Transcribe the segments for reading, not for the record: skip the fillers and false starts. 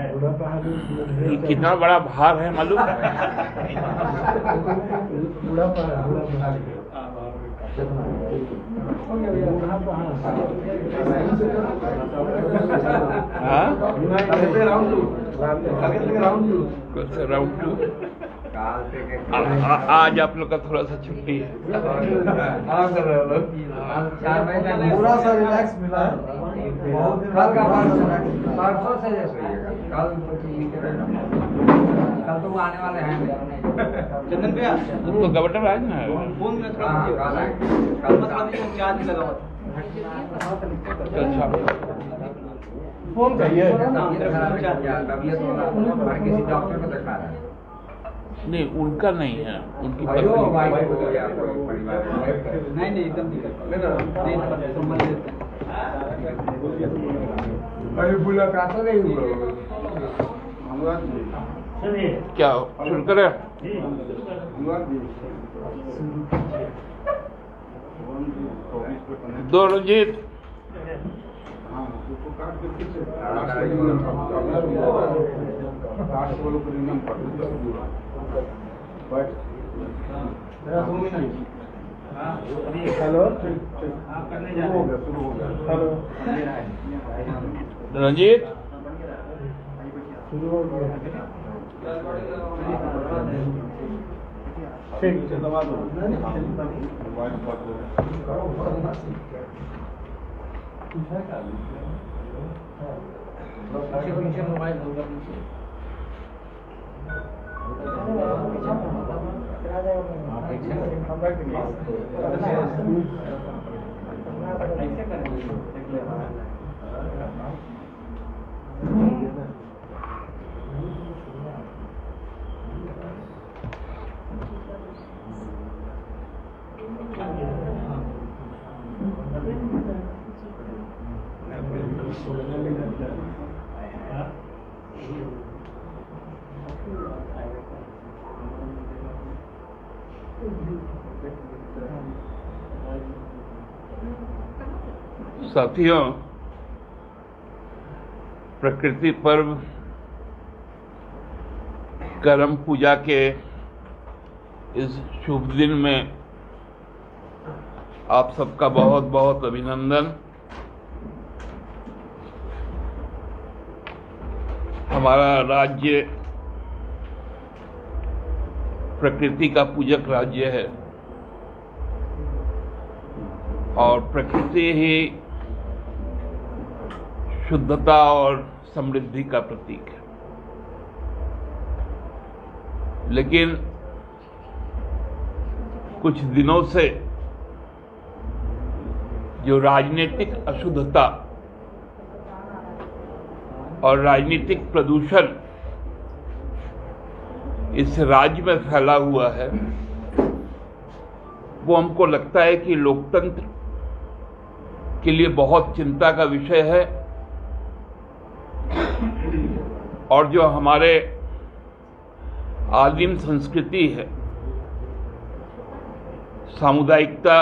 ये कितना बड़ा भार है मालूम है? राउंड टू आज आप लोग का थोड़ा सा छुट्टी है। पूरा सा रिलैक्स मिला है। कल तो वो आने वाले हैं। चंदन भैया तो गवर्नर आए ना, फोन में थोड़ा कल मतलब ये चार्ज भी लगा हुआ अच्छा फोन चाहिए तबीयत वाला किसी डॉक्टर को दिखा रहा है। नहीं, उनका नहीं है, उनकी भाई पत्नी। नहीं एकदम नहीं अभी मुलाकात तो नहीं हुआ। क्या शुरू करें? दो रंजीत हेलो रंजीत शुरू हो गया। ठीक पीछे मोबाइल होगा पीछे। साथियों, प्रकृति पर्व करम पूजा के इस शुभ दिन में आप सबका बहुत बहुत अभिनंदन। हमारा राज्य प्रकृति का पूजक राज्य है और प्रकृति ही शुद्धता और समृद्धि का प्रतीक है। लेकिन कुछ दिनों से जो राजनीतिक अशुद्धता और राजनीतिक प्रदूषण इस राज्य में फैला हुआ है, वो हमको लगता है कि लोकतंत्र के लिए बहुत चिंता का विषय है और जो हमारे आदिम संस्कृति है, सामुदायिकता,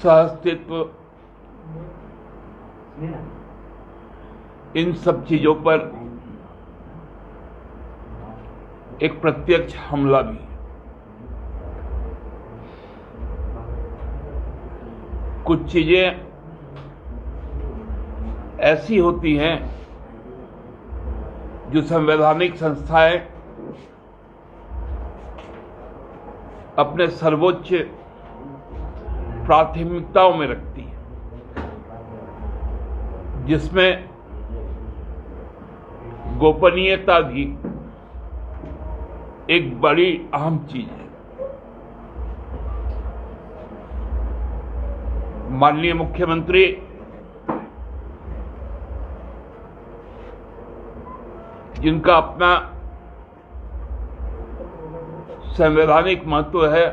सहअस्तित्व, इन सब चीजों पर एक प्रत्यक्ष हमला भी है। कुछ चीजें ऐसी होती हैं जो संवैधानिक संस्थाएं अपने सर्वोच्च प्राथमिकताओं में रखती हैं, जिसमें गोपनीयता भी एक बड़ी अहम चीज है। माननीय मुख्यमंत्री जिनका अपना संवैधानिक महत्व है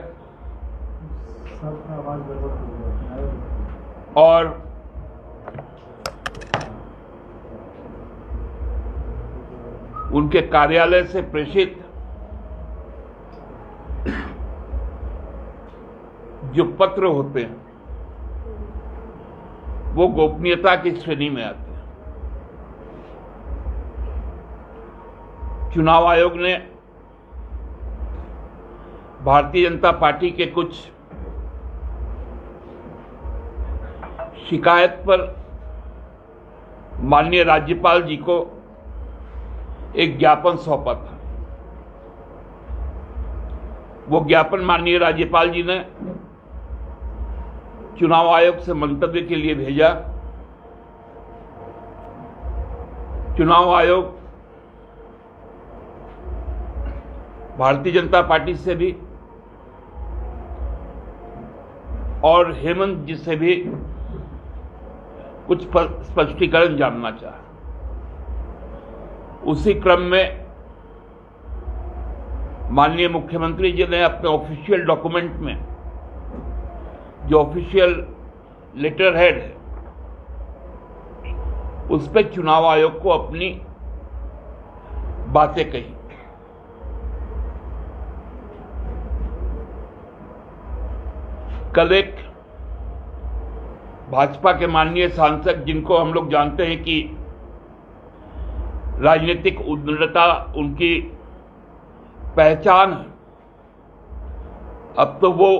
और उनके कार्यालय से प्रेषित जो पत्र होते हैं वो गोपनीयता की श्रेणी में आते हैं। चुनाव आयोग ने भारतीय जनता पार्टी के कुछ शिकायत पर माननीय राज्यपाल जी को एक ज्ञापन सौंपा था। वो ज्ञापन माननीय राज्यपाल जी ने चुनाव आयोग से मंतव्य के लिए भेजा। चुनाव आयोग भारतीय जनता पार्टी से भी और हेमंत जी से भी कुछ स्पष्टीकरण जानना चाहा। उसी क्रम में माननीय मुख्यमंत्री जी ने अपने ऑफिशियल डॉक्यूमेंट में, जो ऑफिशियल लेटर हेड है, उस पर चुनाव आयोग को अपनी बातें कही। कल एक भाजपा के माननीय सांसद, जिनको हम लोग जानते हैं कि राजनीतिक उन्नतता उनकी पहचान है, अब तो वो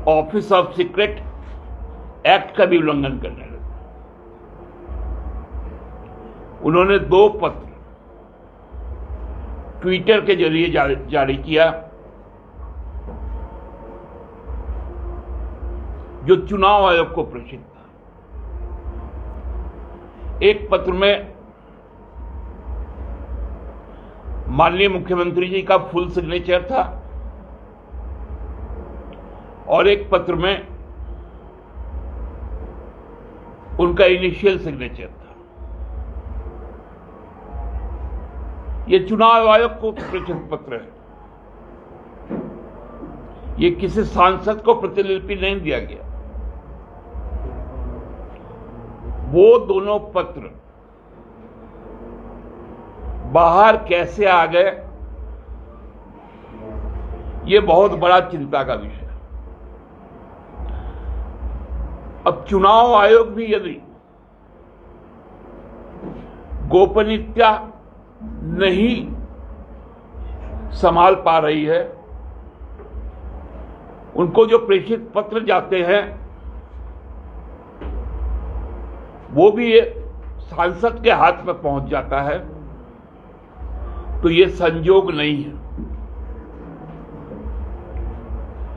ऑफिस ऑफ सीक्रेट एक्ट का भी उल्लंघन करने लगे। उन्होंने 2 पत्र ट्विटर के जरिए जारी किया, जो चुनाव आयोग को प्रेषित था। एक पत्र में माननीय मुख्यमंत्री जी का फुल सिग्नेचर था और एक पत्र में उनका इनिशियल सिग्नेचर था। ये चुनाव आयोग को प्रेषित पत्र है, ये किसी सांसद को प्रतिलिपि नहीं दिया गया। वो दोनों पत्र बाहर कैसे आ गए, ये बहुत बड़ा चिंता का विषय है। अब चुनाव आयोग भी यदि गोपनीयता नहीं संभाल पा रही है, उनको जो प्रेषित पत्र जाते हैं वो भी सांसद के हाथ में पहुंच जाता है, तो ये संयोग नहीं है,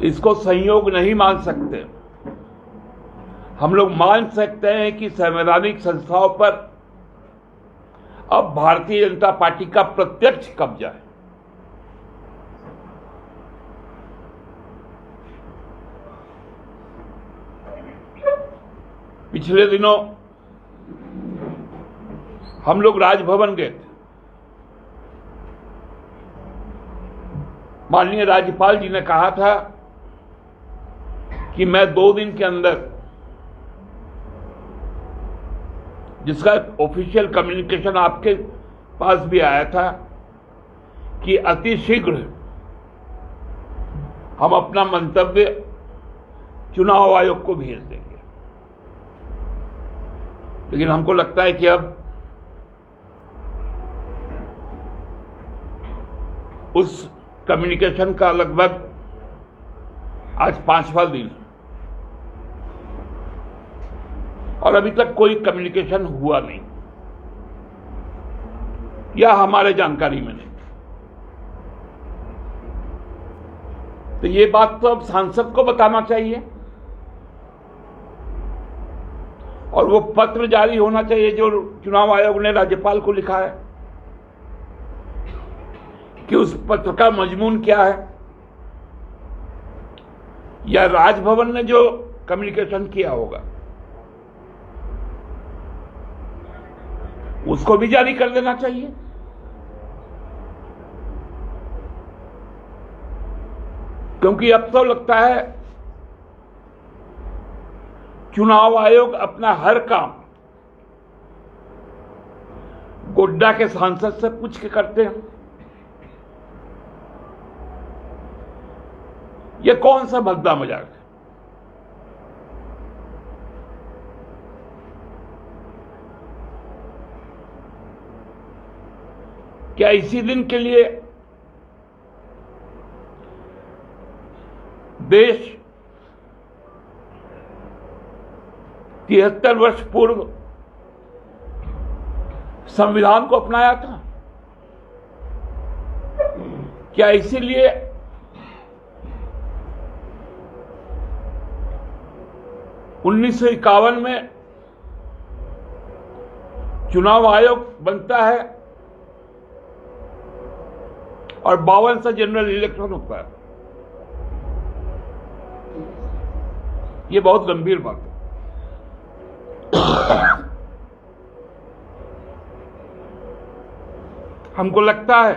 इसको संयोग नहीं मान सकते। हम लोग मान सकते हैं कि संवैधानिक संस्थाओं पर अब भारतीय जनता पार्टी का प्रत्यक्ष कब्जा है। पिछले दिनों हम लोग राजभवन गए थे। माननीय राज्यपाल जी ने कहा था कि मैं 2 दिन के अंदर, जिसका ऑफिशियल कम्युनिकेशन आपके पास भी आया था, कि अति शीघ्र हम अपना मंतव्य चुनाव आयोग को भेज देंगे। लेकिन हमको लगता है कि अब उस कम्युनिकेशन का लगभग आज 5वां दिन है और अभी तक कोई कम्युनिकेशन हुआ नहीं, या हमारे जानकारी में नहीं। तो ये बात तो अब सांसद को बताना चाहिए और वो पत्र जारी होना चाहिए जो चुनाव आयोग ने राज्यपाल को लिखा है, कि उस पत्र का मजमून क्या है, या राजभवन ने जो कम्युनिकेशन किया होगा उसको भी जारी कर देना चाहिए। क्योंकि अब तो लगता है चुनाव आयोग अपना हर काम गोड्डा के सांसद से पूछ के करते हैं। ये कौन सा भद्दा मजाक है? क्या इसी दिन के लिए देश 73 वर्ष पूर्व संविधान को अपनाया था? क्या इसीलिए उन्नीस सौ 1951 में चुनाव आयोग बनता है और 52 से जनरल इलेक्शन होता है? ये बहुत गंभीर बात है। हमको लगता है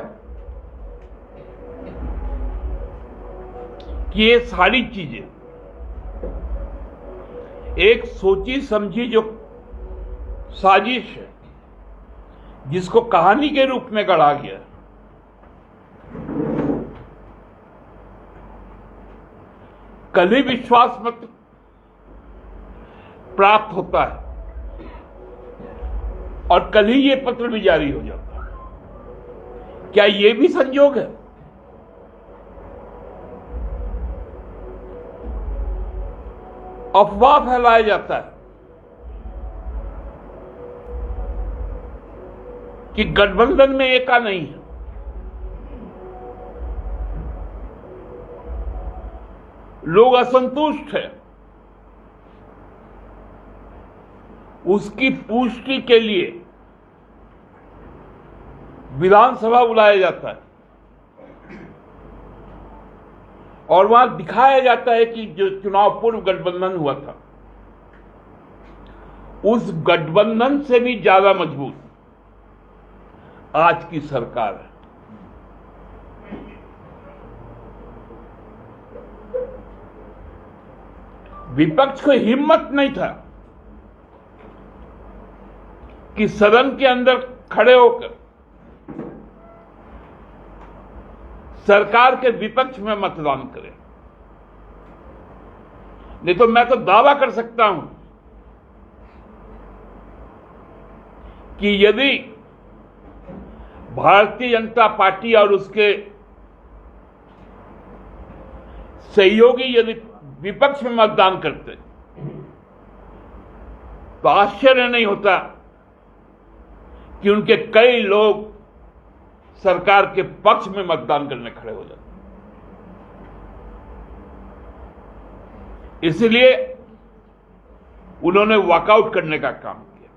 कि ये सारी चीजें एक सोची समझी जो साजिश है, जिसको कहानी के रूप में गढ़ा गया, कल ही विश्वास मत प्राप्त होता है और कल ही ये पत्र भी जारी हो जाता है। क्या ये भी संयोग है? अफवाह फैलाया जाता है कि गठबंधन में एका नहीं है। लोग असंतुष्ट हैं। उसकी पुष्टि के लिए विधानसभा बुलाया जाता है और वहां दिखाया जाता है कि जो चुनाव पूर्व गठबंधन हुआ था, उस गठबंधन से भी ज्यादा मजबूत आज की सरकार है। विपक्ष को हिम्मत नहीं था कि सदन के अंदर खड़े होकर सरकार के विपक्ष में मतदान करें। नहीं तो मैं तो दावा कर सकता हूं कि यदि भारतीय जनता पार्टी और उसके सहयोगी यदि विपक्ष में मतदान करते तो आश्चर्य नहीं होता कि उनके कई लोग सरकार के पक्ष में मतदान करने खड़े हो जाते। इसलिए उन्होंने वॉकआउट करने का काम किया।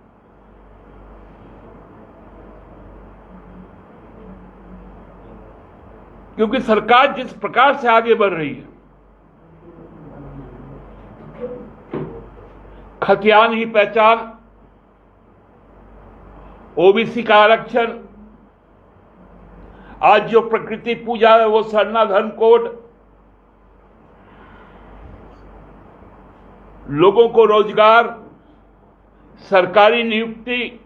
क्योंकि सरकार जिस प्रकार से आगे बढ़ रही है, खतियान ही पहचान, ओबीसी का आरक्षण, आज जो प्रकृति पूजा है वो सरना धर्म कोड, लोगों को रोजगार, सरकारी नियुक्ति,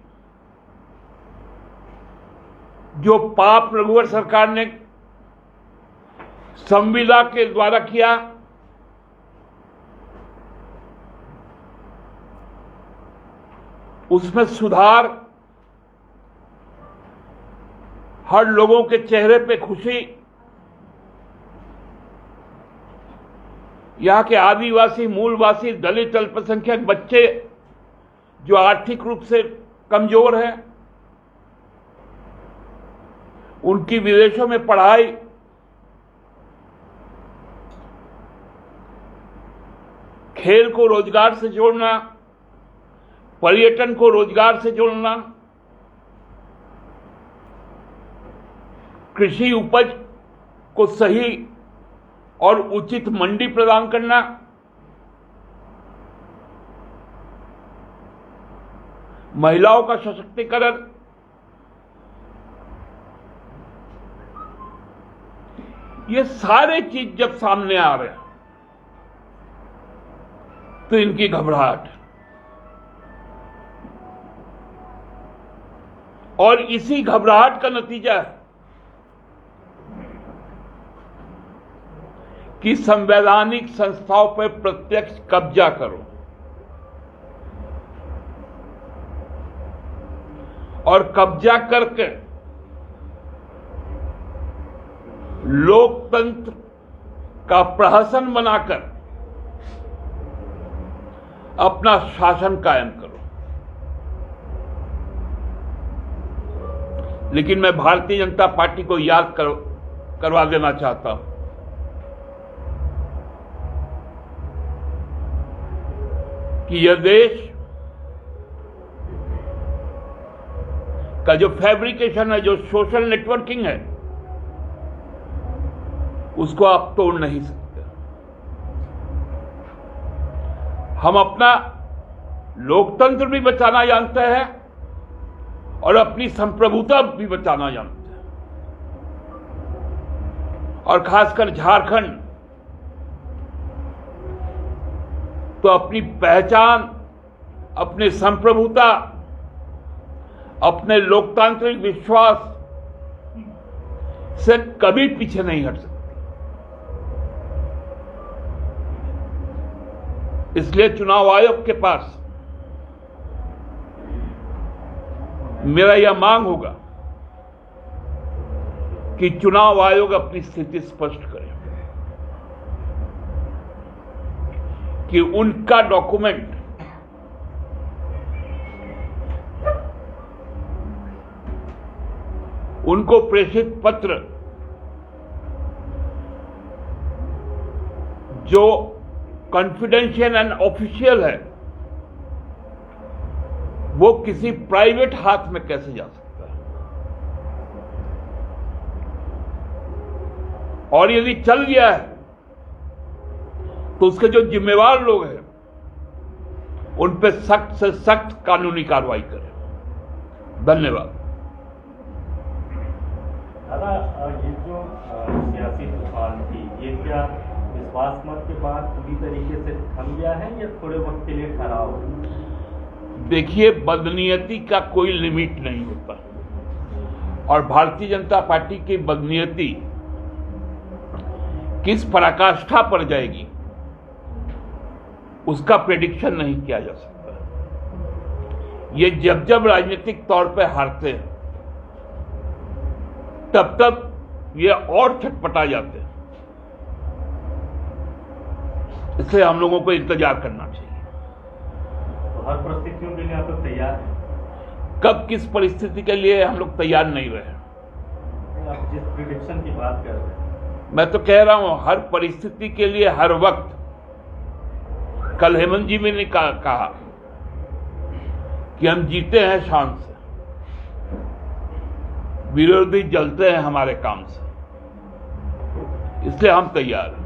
जो पाप रघुवर सरकार ने संविदा के द्वारा किया, उसमें सुधार, हर लोगों के चेहरे पे खुशी, यहां के आदिवासी, मूलवासी, दलित, अल्पसंख्यक बच्चे जो आर्थिक रूप से कमजोर हैं, उनकी विदेशों में पढ़ाई, खेल को रोजगार से जोड़ना, पर्यटन को रोजगार से जोड़ना, कृषि उपज को सही और उचित मंडी प्रदान करना, महिलाओं का सशक्तिकरण, ये सारे चीज जब सामने आ रहे हैं तो इनकी घबराहट, और इसी घबराहट का नतीजा है कि संवैधानिक संस्थाओं पर प्रत्यक्ष कब्जा करो और कब्जा करके लोकतंत्र का प्रहसन बनाकर अपना शासन कायम करो। लेकिन मैं भारतीय जनता पार्टी को याद करवा देना चाहता हूं कि यह देश का जो फैब्रिकेशन है, जो सोशल नेटवर्किंग है, उसको आप तोड़ नहीं सकते। हम अपना लोकतंत्र भी बचाना जानते हैं और अपनी संप्रभुता भी बचाना जानते हैं। और खासकर झारखंड तो अपनी पहचान, अपनी संप्रभुता, अपने लोकतांत्रिक विश्वास से कभी पीछे नहीं हट सकती। इसलिए चुनाव आयोग के पास मेरा यह मांग होगा कि चुनाव आयोग अपनी स्थिति स्पष्ट करे कि उनका डॉक्यूमेंट उनको प्रेषित पत्र जो कॉन्फिडेंशियल एंड ऑफिशियल है, वो किसी प्राइवेट हाथ में कैसे जा सकता है। और यदि चल गया है तो उसके जो जिम्मेवार लोग हैं उन पे सख्त से सख्त कानूनी कार्रवाई करें। धन्यवाद। दादा, ये जो सियासी तूफान थी, ये क्या विश्वास मत के बाद पूरी तरीके से थम गया है या थोड़े वक्त के लिए ठहराव? देखिए, बदनीयती का कोई लिमिट नहीं होता और भारतीय जनता पार्टी की बदनीयती किस पराकाष्ठा पर जाएगी उसका प्रेडिक्शन नहीं किया जा सकता। ये जब जब राजनीतिक तौर पे हारते हैं तब तब ये और छटपटा जाते हैं। इसलिए हम लोगों को इंतजार करना चाहिए। तो हर परिस्थितियों के लिए आप लोग तैयार हैं? कब किस परिस्थिति के लिए हम लोग तैयार नहीं रहे? आप जिस प्रिडिक्शन की बात कर रहे हैं, मैं तो कह रहा हूं हर परिस्थिति के लिए हर वक्त। कल हेमंत जी ने कहा कि हम जीते हैं शान से, विरोधी जलते हैं हमारे काम से, इसलिए हम तैयार हैं।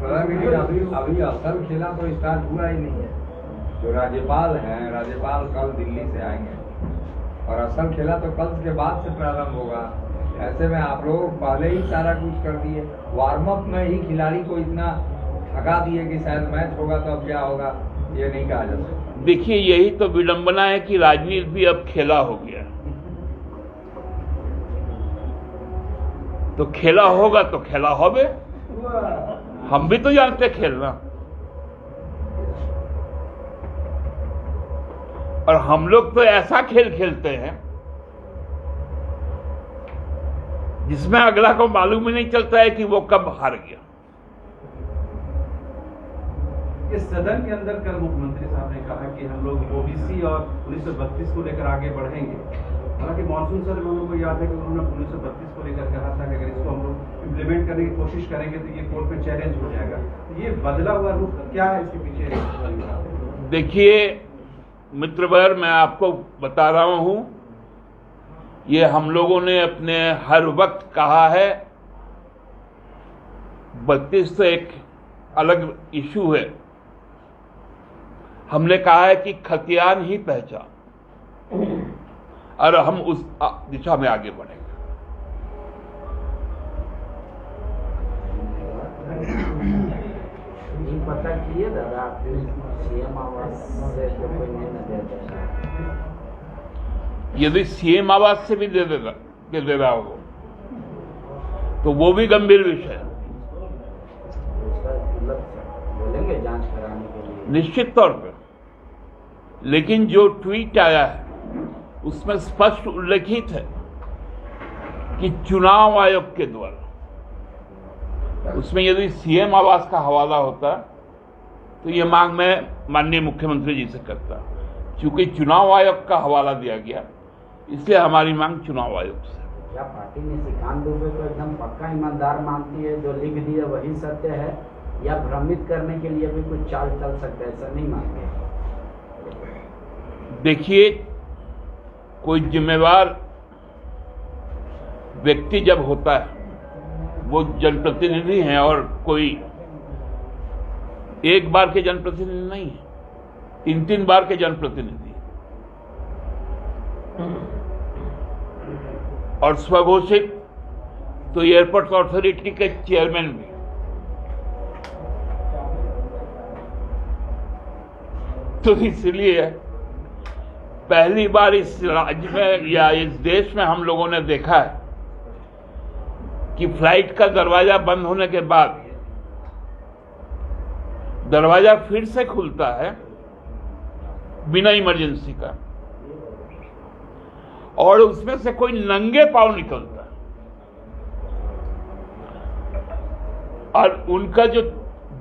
अभी असल खेला तो स्टार्ट हुआ ही नहीं है। जो राज्यपाल हैं, राज्यपाल कल दिल्ली से आएंगे और असल खेला तो कल के बाद से प्रारंभ होगा। ऐसे में आप लोग पहले ही सारा कुछ कर दिए, वार्म अप में ही खिलाड़ी को इतना थका दिए कि शायद मैच होगा तो अब क्या होगा ये नहीं कहा जा सकता। देखिए, यही तो विडंबना है कि राजनीति भी अब खेला हो गया। तो खेला होगा तो खेला होवे, हम भी तो जानते खेलना। और हम लोग तो ऐसा खेल खेलते हैं जिसमें अगला को मालूम ही नहीं चलता है कि वो कब हार गया। इस सदन के अंदर कल मुख्यमंत्री साहब ने कहा कि हम लोग ओबीसी और 1932 को लेकर आगे बढ़ेंगे। हालांकि मानसून सर हम लोगों को याद है कि उन्होंने 1932 को लेकर कहा था कि अगर इसको हम लोग इम्प्लीमेंट करने की कोशिश करेंगे तो ये कोर्ट में चैलेंज हो जाएगा। तो ये बदला हुआ रुख क्या है इसके पीछे? देखिए मित्रवर, मैं आपको बता रहा हूं, ये हम लोगों ने अपने हर वक्त कहा है। 32 तो एक अलग इशू है। हमने कहा है कि खतियान ही पहचान, और हम उस दिशा में आगे बढ़ेंगे। पता किए दादा, सीएम आवास से तो कोई नहीं देता। यदि सीएम आवास से भी दे दे रहा हो तो वो भी गंभीर विषय है। बोलेंगे जांच कराने के लिए निश्चित तौर पर। लेकिन जो ट्वीट आया है उसमें स्पष्ट उल्लेखित है कि चुनाव आयोग के द्वारा, उसमें यदि सीएम आवास का हवाला होता तो ये मांग मैं माननीय मुख्यमंत्री जी से करता। चूंकि चुनाव आयोग का हवाला दिया गया, इसलिए हमारी मांग चुनाव आयोग से। क्या पार्टी ने श्रीकांत दुबे को एकदम पक्का ईमानदार मानती है, जो लिख दिया वही सत्य है, या भ्रमित करने के लिए भी कुछ चाल चल सकता है, ऐसा नहीं मानते? देखिए, कोई जिम्मेवार व्यक्ति जब होता है, वो जनप्रतिनिधि हैं, और कोई एक बार के जनप्रतिनिधि नहीं है, 3 बार के जनप्रतिनिधि, और स्वघोषित तो एयरपोर्ट अथॉरिटी के चेयरमैन भी। तो इसलिए पहली बार इस राज्य में या इस देश में हम लोगों ने देखा है कि फ्लाइट का दरवाजा बंद होने के बाद दरवाजा फिर से खुलता है बिना इमरजेंसी का, और उसमें से कोई नंगे पांव निकलता है, और उनका जो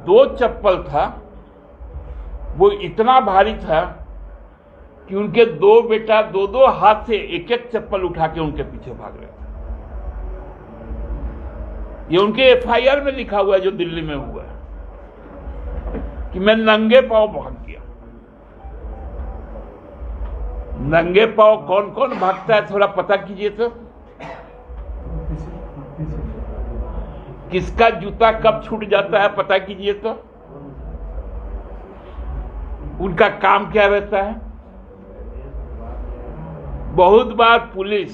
2 चप्पल था वो इतना भारी था कि उनके 2 बेटा 2 हाथ से एक चप्पल उठा के उनके पीछे भाग रहे थे। ये उनके एफआईआर में लिखा हुआ है, जो दिल्ली में हुआ है, कि मैं नंगे पांव भाग गया। नंगे पांव कौन कौन भागता है, थोड़ा पता कीजिए तो। किसका जूता कब छूट जाता है, पता कीजिए तो। उनका काम क्या रहता है? बहुत बार पुलिस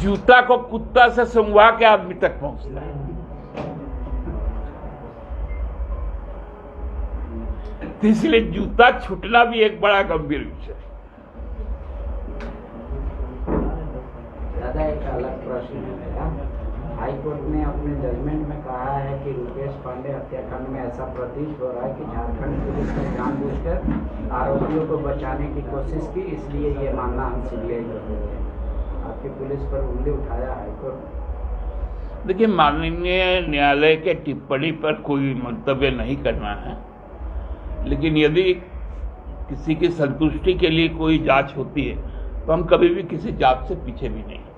जूता को कुत्ता से सुंघवा के आदमी तक पहुंचता है। तो इसलिए जूता छूटना भी एक बड़ा गंभीर विषय है। दादा, एक अलग प्रश्न है मेरा। हाईकोर्ट ने अपने जजमेंट में कहा है कि रुपेश पांडे हत्याकांड में ऐसा प्रतीत हो रहा है कि झारखंड पुलिस ने जानबूझकर आरोपियों को बचाने की कोशिश की, इसलिए ये मानना हम सीबीआई कर रहे हैं। आपकी पुलिस पर उंगली उठाया हाईकोर्ट। देखिए, माननीय न्यायालय के टिप्पणी पर कोई मंतव्य नहीं करना है, लेकिन यदि किसी की संतुष्टि के लिए कोई जांच होती है तो हम कभी भी किसी जांच से पीछे भी नहीं होते।